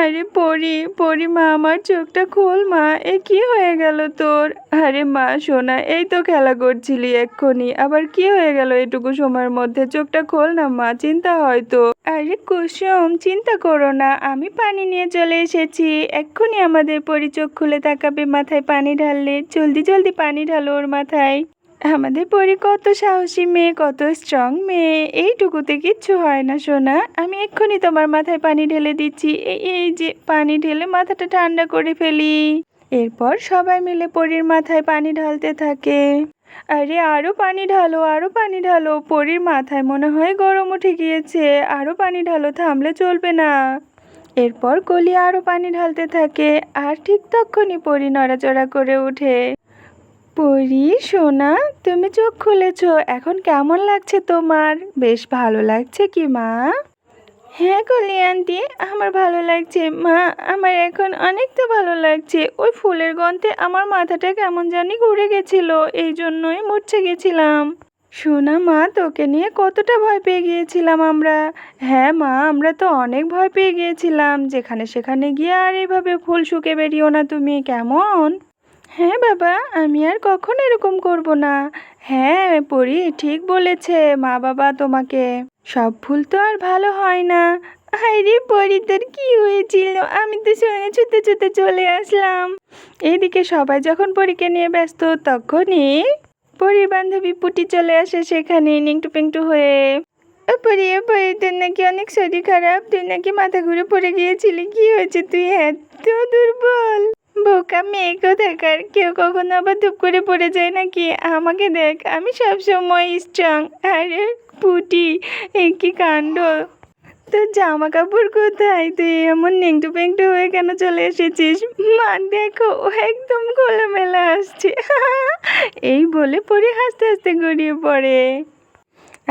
আরে পরি পরি মা, আমার চোখটা খোল মা, এ কি হয়ে গেল তোর? আরে মা সোনা, এই তো খেলা করছিলি এক্ষুনি, আবার কি হয়ে গেল এটুকু সময়ের মধ্যে? চোখটা খোল না মা, চিন্তা হয়তো। আরে কুসুম, চিন্তা করো না, আমি পানি নিয়ে চলে এসেছি। এক্ষুনি আমাদের পরি চোখ খুলে তাকাবে, মাথায় পানি ঢাললে। জলদি জলদি পানি ঢালো ওর মাথায়। আমাদের পরি কত সাহসী মেয়ে, কত স্ট্রং মেয়ে, এইটুকুতে কিচ্ছু হয় না সোনা। আমি এক্ষুনি তোমার মাথায় পানি ঢেলে দিচ্ছি। এই যে পানি ঢেলে মাথাটা ঠান্ডা করে ফেলি। এরপর সবাই মিলে পরির মাথায় পানি ঢালতে থাকে। আরে আরো পানি ঢালো, আরো পানি ঢালো, পরির মাথায় মনে হয় গরম উঠে গিয়েছে। আরো পানি ঢালো, থামলে চলবে না। এরপর কলি আরো পানি ঢালতে থাকে, আর ঠিক তখনই পরি নড়াচড়া করে ওঠে। পরি সোনা, তুমি চোখ খুলেছো, এখন কেমন লাগছে তোমার? বেশ ভালো লাগছে কি মা? হ্যাঁ কলি আন্টি, আমার ভালো লাগছে মা। আমার এখন অনেকটা ভালো লাগছে। ওই ফুলের গন্ধে আমার মাথাটা কেমন জানি ঘুরে গেছিল, এই জন্যই মরছে গেছিলাম। সোনা মা, তোকে নিয়ে কতটা ভয় পেয়ে গিয়েছিলাম আমরা। হ্যাঁ মা, আমরা তো অনেক ভয় পেয়ে গিয়েছিলাম। যেখানে সেখানে গিয়ে আর এইভাবে ফুল শুকে বেরিও না তুমি, কেমন? হ্যাঁ বাবা, আমি আর কখনো এরকম করব না। হ্যাঁ পরি ঠিক বলেছে মা বাবা তোমাকে। সব ভুল তো আর ভালো হয় না। আরে পরি, তোর কি হয়েছিল? আমি তো সঙ্গে ছুটে ছুটে চলে আসলাম। এইদিকে সবাই যখন পরীকে নিয়ে ব্যস্ত, তখনই পরির বান্ধবী পুটি চলে আসে সেখানে নিংটু পিংটু হয়ে। পরি পরি, তোর নাকি অনেক শরীর খারাপ, তুই নাকি মাথা ঘুরে পড়ে গিয়েছিলি, কি হয়েছে? তুই এত দুর্বল। বোকা মেয়ে কোথাকার, কেউ কখনো আবার ধূপ করে পড়ে যায় নাকি? আমাকে দেখ, আমি সবসময় স্ট্রং। আরে পুটি, এই কি কাণ্ড! তোর জামা কাপড় কোথায়? তুই এমন নেংটু পেংটু হয়ে কেন চলে এসেছিস? মা দেখো, ও একদম খোলামেলা আসছে। এই বলে পরি হাসতে হাসতে গড়িয়ে পড়ে।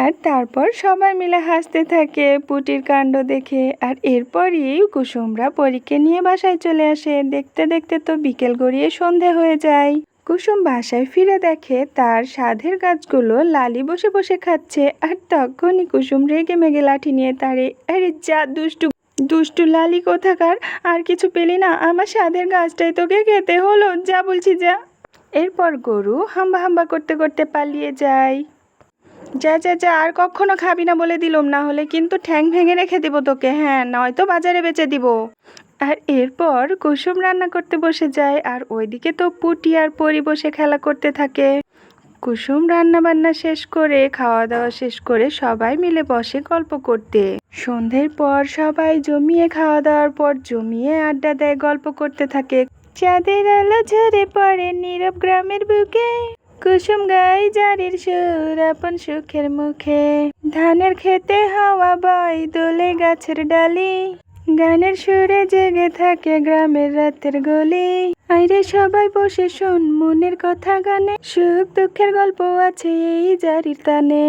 আর তারপর সবাই মিলে হাসতে থাকে পুটির কাণ্ড দেখে। আর এরপরই কুসুমরা পরীকে নিয়ে বাসায় চলে আসে। দেখতে দেখতে তো বিকেল গড়িয়ে সন্ধে হয়ে যায়। কুসুম বাসায় ফিরে দেখে তার সাধের গাছগুলো লালি বসে বসে খাচ্ছে। আর তখনই কুসুম রেগে মেগে লাঠি নিয়ে তারে। আরে যা দুষ্টু দুষ্টু লালি কোথাকার, আর কিছু পেলি না? আমার সাধের গাছটাই তোকে খেতে হলো, যা বলছি যা। এরপর গরু হাম্বা হাম্বা করতে করতে পালিয়ে যায়। যা যা যা, আর কখনো খাবি না বলে দিলুম, না হলে কিন্তু ঠ্যাং ভেঙে রেখে দিব তোকে। হ্যাঁ, নয়তো বাজারে বেচে দিব। আর এরপর কুসুম রান্না করতে বসে যায়, আর ওইদিকে তো পুটি আর পরি বসে খেলা করতে থাকে। কুসুম রান্না বান্না শেষ করে, খাওয়া দাওয়া শেষ করে সবাই মিলে বসে গল্প করতে। সন্ধ্যের পর সবাই জমিয়ে খাওয়া দাওয়ার পর জমিয়ে আড্ডা দেয়, গল্প করতে থাকে। চাঁদের আলো ঝরে পড়ে নীরব গ্রামের বুকে, কুসুম গাই জারির সুর আপন সুখের মুখে। ধানের খেতে হাওয়া বয় দোলে গাছের ডালি, গানের সুরে জেগে থাকে গ্রামের রাতের গলি। আইরে সবাই বসে শোন মনের কথা গানে, সুখ দুঃখের গল্প আছে এই জারির তানে।